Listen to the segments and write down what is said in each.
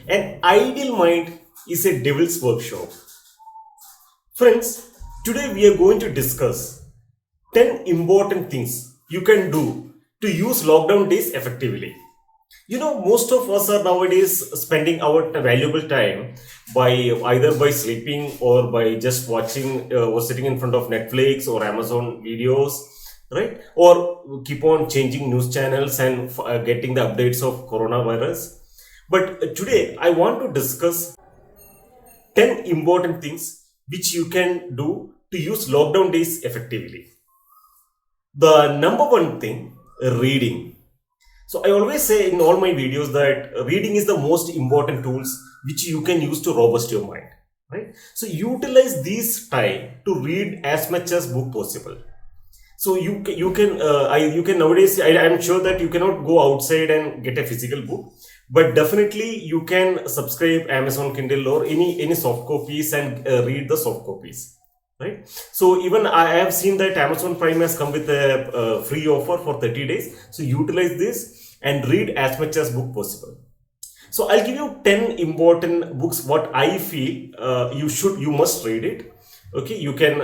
An ideal mind is a devil's workshop. Friends, today we are going to discuss 10 important things you can do to use lockdown days effectively. Most of us are nowadays spending our valuable time by either by sleeping or by just watching or sitting in front of Netflix or Amazon videos, right? Or keep on changing news channels and getting the updates of coronavirus. But today I want to discuss 10 important things which you can do to use lockdown days effectively. The number one thing, reading. So I always say in all my videos that reading is the most important tools which you can use to robust your mind, right? So utilize this time to read as much as book possible. So you can nowadays, I'm sure that you cannot go outside and get a physical book, but definitely you can subscribe Amazon Kindle or any soft copies and read the soft copies, right? So even I have seen that Amazon Prime has come with a free offer for 30 days. So utilize this and read as much as book possible. So I'll give you 10 important books what I feel you must read it. Okay, you can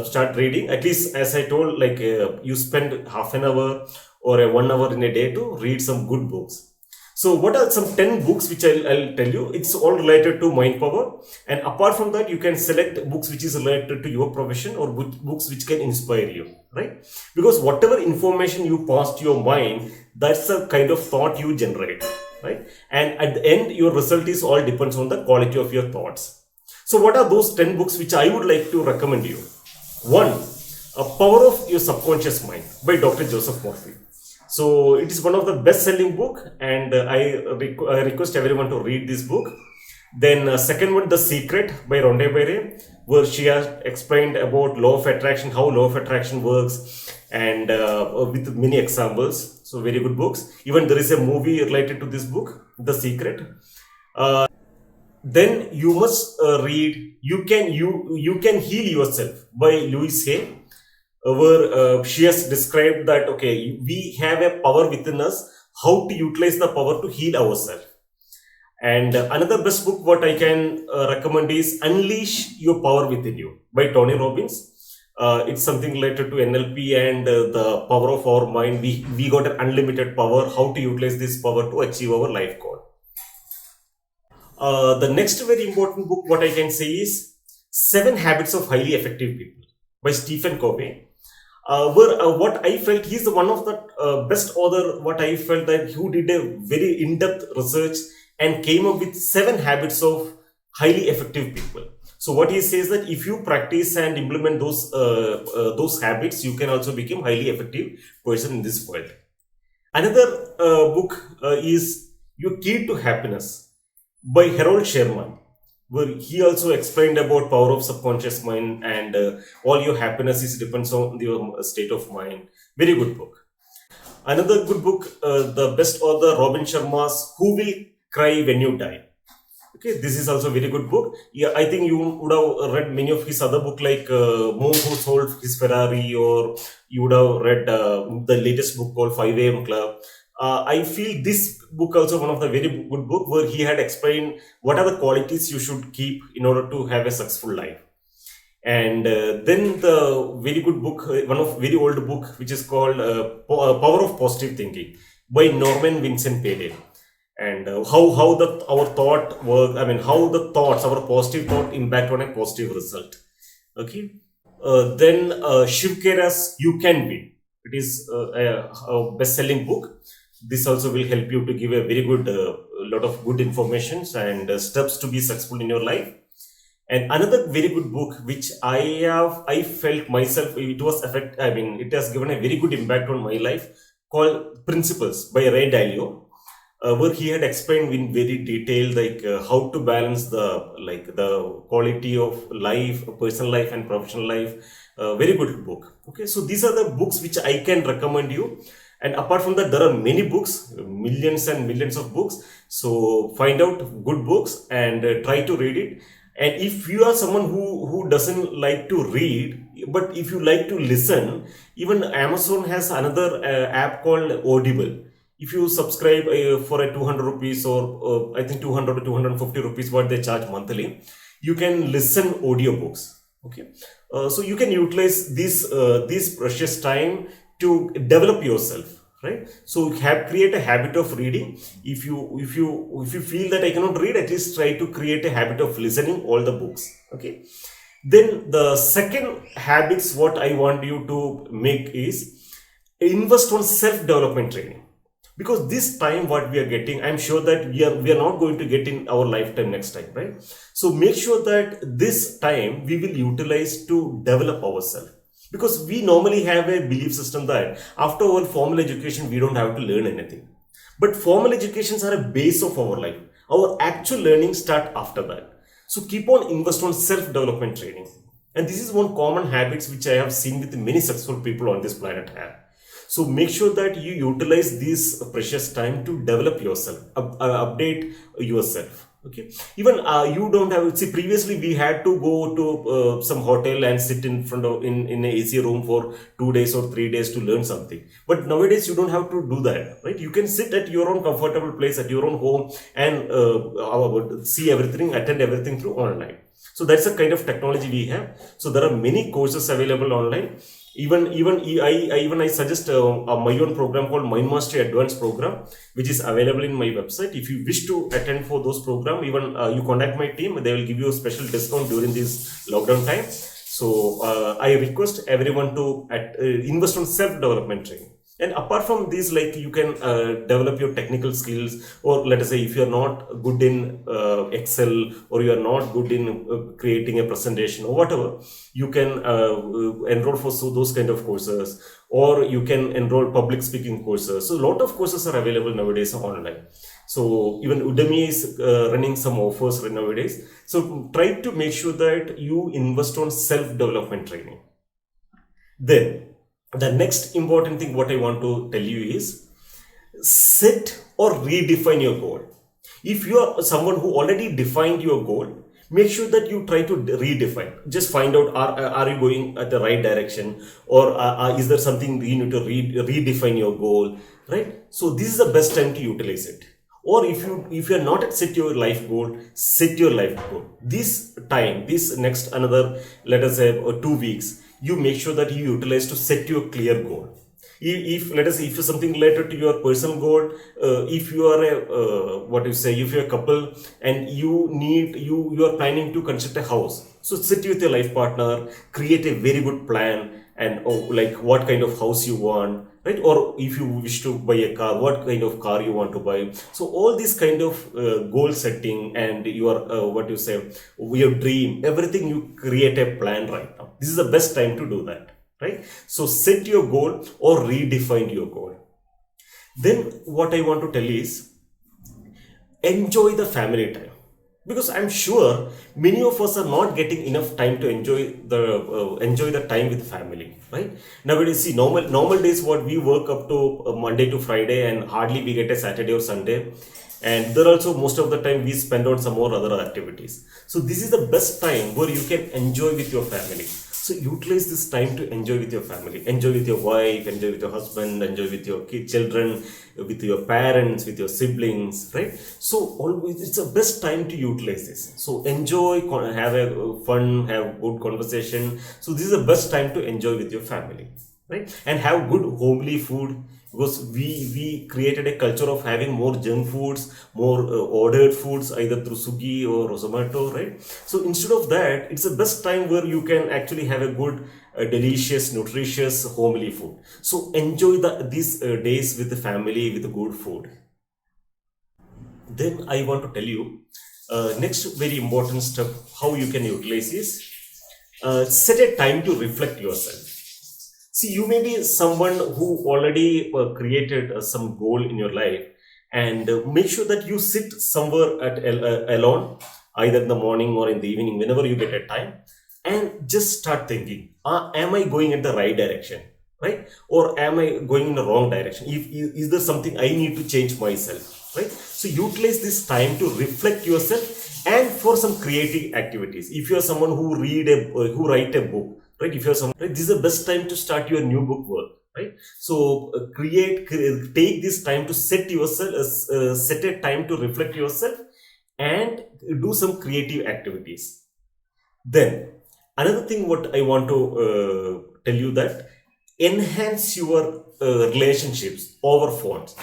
start reading at least, as I told, like you spend half an hour or a 1 hour in a day to read some good books. So what are some 10 books which I'll tell you? It's all related to mind power, and apart from that you can select books which is related to your profession or books which can inspire you, right? Because whatever information you pass to your mind, that's the kind of thought you generate, right? And at the end your result is all depends on the quality of your thoughts. So what are those 10 books which I would like to recommend you? One, A Power of Your Subconscious Mind by Dr. Joseph Murphy. So it is one of the best-selling book, and I request everyone to read this book. Then second one, The Secret by Rhonda Byrne, where she has explained about law of attraction, how law of attraction works, and with many examples. So very good books. Even there is a movie related to this book, The Secret. Then you must read You Can Heal Yourself by Louise Hay, where she has described that okay, we have a power within us, how to utilize the power to heal ourselves. And another best book what I can recommend is Unleash Your Power Within You by Tony Robbins. It's something related to NLP and the power of our mind. We got an unlimited power, how to utilize this power to achieve our life goal. The next very important book, what I can say is 7 Habits of Highly Effective People by Stephen Covey. What I felt, he's one of the best author, what I felt that who did a very in-depth research and came up with 7 habits of highly effective people. So what he says that if you practice and implement those habits, you can also become highly effective person in this world. Another book is Your Key to Happiness by Harold Sherman, where he also explained about power of subconscious mind and all your happiness is depends on your state of mind. Very good book. Another good book, the best author Robin Sharma's Who Will Cry When You Die. Okay, this is also a very good book. Yeah, I think you would have read many of his other book like Monk Who Sold His Ferrari, or you would have read the latest book called 5 a.m. Club. I feel this book also one of the very good book where he had explained what are the qualities you should keep in order to have a successful life. And then the very good book, one of very old book, which is called Power of Positive Thinking by Norman Vincent Peale. And how our thought work. I mean, how the thoughts, our positive thought, impact on a positive result. Okay. Then Shiv Khera's You Can Win. It is a best-selling book. This also will help you to give a very good lot of good informations and steps to be successful in your life. And another very good book which I felt myself, it has given a very good impact on my life, called Principles by Ray Dalio, where he had explained in very detail like how to balance the quality of life, personal life and professional life. Very good book. Okay, so these are the books which I can recommend you. And apart from that, there are many books, millions and millions of books. So find out good books and try to read it. And if you are someone who doesn't like to read, but if you like to listen, even Amazon has another app called Audible. If you subscribe for a 200 rupees or I think 200 to 250 rupees what they charge monthly, you can listen audiobooks. Okay, so you can utilize this precious time to develop yourself, right? So create a habit of reading. If you feel that I cannot read, at least try to create a habit of listening all the books. Okay, then the second habits what I want you to make is invest on self development training, because this time what we are getting, I'm sure that we are not going to get in our lifetime next time, right? So make sure that this time we will utilize to develop ourselves, because we normally have a belief system that after our formal education we don't have to learn anything, but formal educations are a base of our life. Our actual learning start after that. So keep on invest on self development training, and this is one common habits which I have seen with many successful people on this planet have. So make sure that you utilize this precious time to develop yourself, update yourself. Okay, even you don't have, see, previously we had to go to some hotel and sit in front of in a AC room for 2 days or 3 days to learn something, but nowadays you don't have to do that, right? You can sit at your own comfortable place at your own home and see everything, attend everything through online. So that's a kind of technology we have. So there are many courses available online. Even I suggest my own program called Mind Mastery Advanced Program, which is available in my website. If you wish to attend for those program, even you contact my team, they will give you a special discount during this lockdown time. So I request everyone to invest on self development training. And apart from this, like, you can develop your technical skills, or let us say if you are not good in Excel, or you are not good in creating a presentation or whatever, you can enroll for those kind of courses, or you can enroll public speaking courses. So a lot of courses are available nowadays online. So even Udemy is running some offers nowadays. So try to make sure that you invest on self development training. Then the next important thing what I want to tell you is set or redefine your goal. If you are someone who already defined your goal, make sure that you try to redefine. Just find out, are you going at the right direction, or is there something you need to redefine your goal, right? So this is the best time to utilize it. Or if you are not at set your life goal, set your life goal. This time, this next another, let us say 2 weeks, you make sure that you utilize to set your clear goal. If let us say, if you something related to your personal goal, if you are a if you're a couple and you are planning to construct a house, so sit with your life partner, create a very good plan, and like what kind of house you want, right? Or if you wish to buy a car, what kind of car you want to buy. So all this kind of goal setting and your your dream, everything, you create a plan right now. This is the best time to do that, right? So set your goal or redefine your goal. Then what I want to tell is enjoy the family time, because I'm sure many of us are not getting enough time to enjoy the time with family, right? Nowadays, see, normal days what we work up to Monday to Friday, and hardly we get a Saturday or Sunday, and there also most of the time we spend on some more other activities. So this is the best time where you can enjoy with your family. So utilize this time to enjoy with your family, enjoy with your wife, enjoy with your husband, enjoy with your children, with your parents, with your siblings, right? So always it's the best time to utilize this. So enjoy, have a fun, have good conversation. So this is the best time to enjoy with your family, right? And have good homely food, because we created a culture of having more junk foods, more ordered foods either through Swiggy or Zomato, right? So instead of that, it's the best time where you can actually have a good delicious, nutritious, homely food. So enjoy these days with the family with good food. Then I want to tell you next very important step how you can utilize is set a time to reflect yourself. See, you may be someone who already created some goal in your life, and make sure that you sit somewhere alone, either in the morning or in the evening, whenever you get a time, and just start thinking, am I going in the right direction, right? Or am I going in the wrong direction? Is there something I need to change myself, right? So utilize this time to reflect yourself and for some creative activities. If you are someone who write a book, right? If you're someone, right, this is the best time to start your new book work. right? So take this time to set yourself, set a time to reflect yourself and do some creative activities. Then another thing what I want to tell you that enhance your relationships over phones.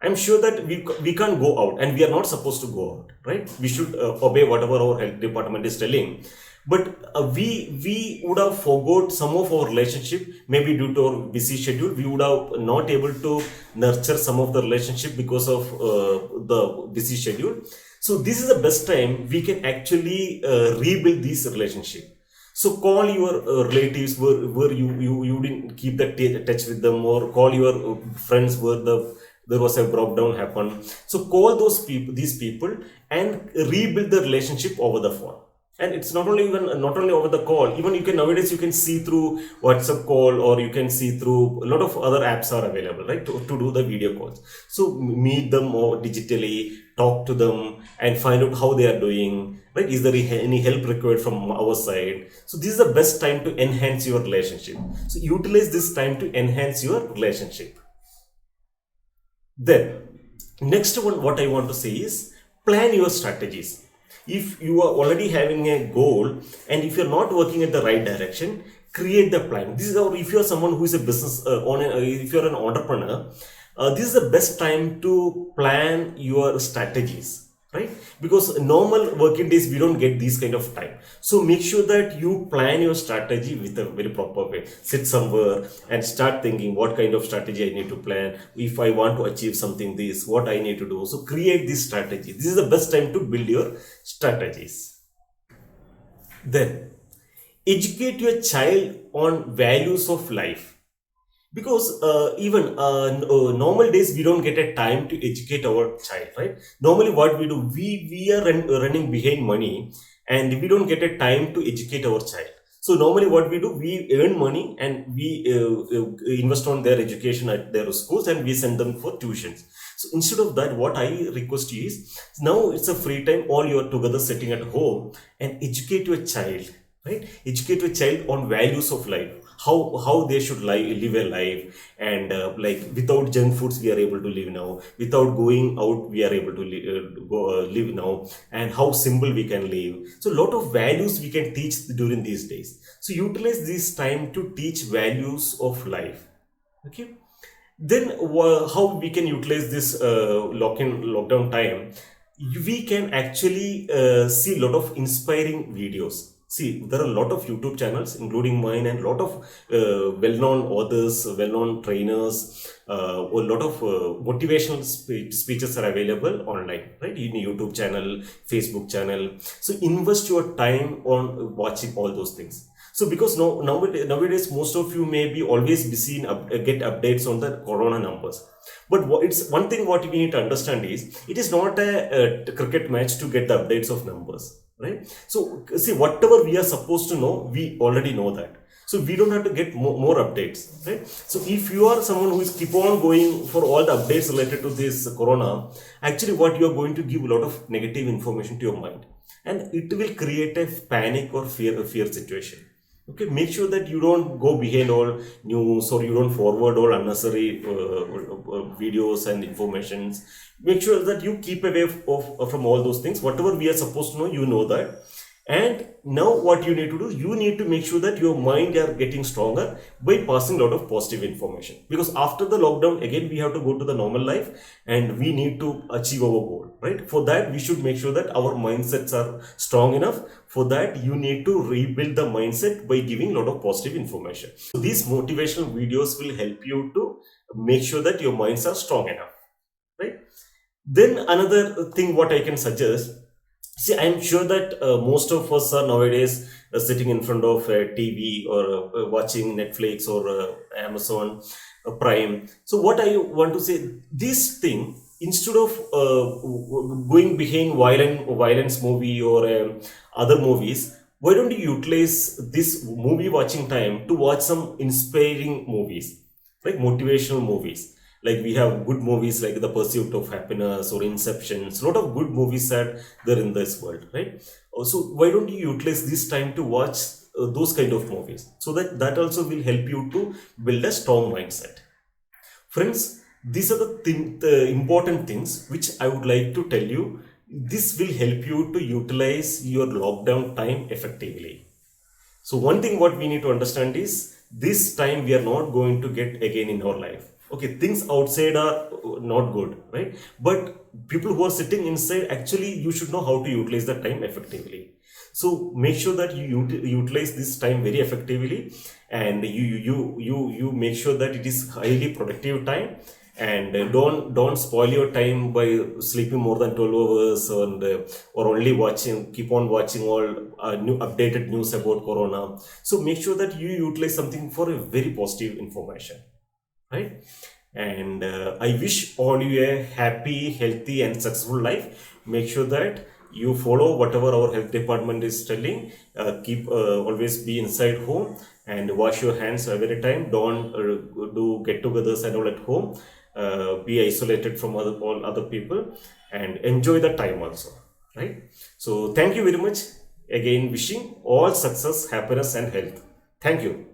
I'm sure that we can't go out and we are not supposed to go out, right? We should obey whatever our health department is telling. But we would have forgot some of our relationship, maybe due to our busy schedule. We would have not able to nurture some of the relationship because of the busy schedule. So this is the best time we can actually rebuild this relationship. So call your relatives where you didn't keep the touch with them, or call your friends where there was a breakdown happen. So call these people and rebuild the relationship over the phone. And it's not only over the call. Even you can nowadays you can see through WhatsApp call, or you can see through a lot of other apps are available, right, to do the video calls. So meet them more digitally, talk to them, and find out how they are doing. Right? Is there any help required from our side? So this is the best time to enhance your relationship. So utilize this time to enhance your relationship. Then, next one, what I want to say is plan your strategies. If you are already having a goal and if you're not working in the right direction, create the plan. This is how, if you're someone who is a business owner, if you're an entrepreneur, this is the best time to plan your strategies. Right? Because normal working days we don't get these kind of time. So make sure that you plan your strategy with a very proper way. Sit somewhere and start thinking what kind of strategy I need to plan. If I want to achieve something, this what I need to do. So create this strategy. This is the best time to build your strategies. Then educate your child on values of life, because even normal days we don't get a time to educate our child, right? Normally what we do, we are running behind money and we don't get a time to educate our child. So normally what we do, we earn money and we invest on their education at their schools, and we send them for tuitions. So instead of that, what I request you is, now it's a free time, all you are together sitting at home, and educate your child, right? Educate your child on values of life, how they should live a life, and like without junk foods we are able to live now, without going out we are able to live now, and how simple we can live. So a lot of values we can teach during these days. So utilize this time to teach values of life. Okay. Then how we can utilize this lockdown time? We can actually see a lot of inspiring videos. See, there are a lot of YouTube channels, including mine, and a lot of well-known authors, well-known trainers, a lot of motivational speeches are available online, right? In YouTube channel, Facebook channel. So invest your time on watching all those things. So because nowadays most of you may be always busy in get updates on the corona numbers. But it's one thing what we need to understand is, it is not a cricket match to get the updates of numbers, right? So see, whatever we are supposed to know, we already know that. So we don't have to get more updates, right? So if you are someone who is keep on going for all the updates related to this corona, actually what you are going to give a lot of negative information to your mind, and it will create a panic or fear situation. Okay, make sure that you don't go behind all news, or you don't forward all unnecessary videos and informations. Make sure that you keep away from all those things. Whatever we are supposed to know, you know that. And now what you need to do, you need to make sure that your mind are getting stronger by passing a lot of positive information. Because after the lockdown, again, we have to go to the normal life and we need to achieve our goal, right? For that, we should make sure that our mindsets are strong enough. For that, you need to rebuild the mindset by giving a lot of positive information. So these motivational videos will help you to make sure that your minds are strong enough, right? Then another thing what I can suggest, see, I'm sure that most of us are nowadays sitting in front of a TV or watching Netflix or Amazon Prime. So what I want to say, this thing, instead of going behind violence movie or other movies, why don't you utilize this movie watching time to watch some inspiring movies, like motivational movies? Like we have good movies like The Pursuit of Happiness or Inception. A lot of good movies are there in this world, right? So why don't you utilize this time to watch those kind of movies, so that also will help you to build a strong mindset. Friends, these are the important things which I would like to tell you. This will help you to utilize your lockdown time effectively. So one thing what we need to understand is this time we are not going to get again in our life. Okay, things outside are not good, right? But people who are sitting inside, actually you should know how to utilize the time effectively. So make sure that you utilize this time very effectively, and you make sure that it is highly productive time, and don't spoil your time by sleeping more than 12 hours, and or only keep on watching all new updated news about corona. So make sure that you utilize something for a very positive information, right? And I wish all you a happy, healthy and successful life. Make sure that you follow whatever our health department is telling. Keep always be inside home and wash your hands every time. Don't do get-togethers and all at home. Be isolated from all other people, and enjoy the time also, right? So thank you very much again, wishing all success, happiness and health. Thank you.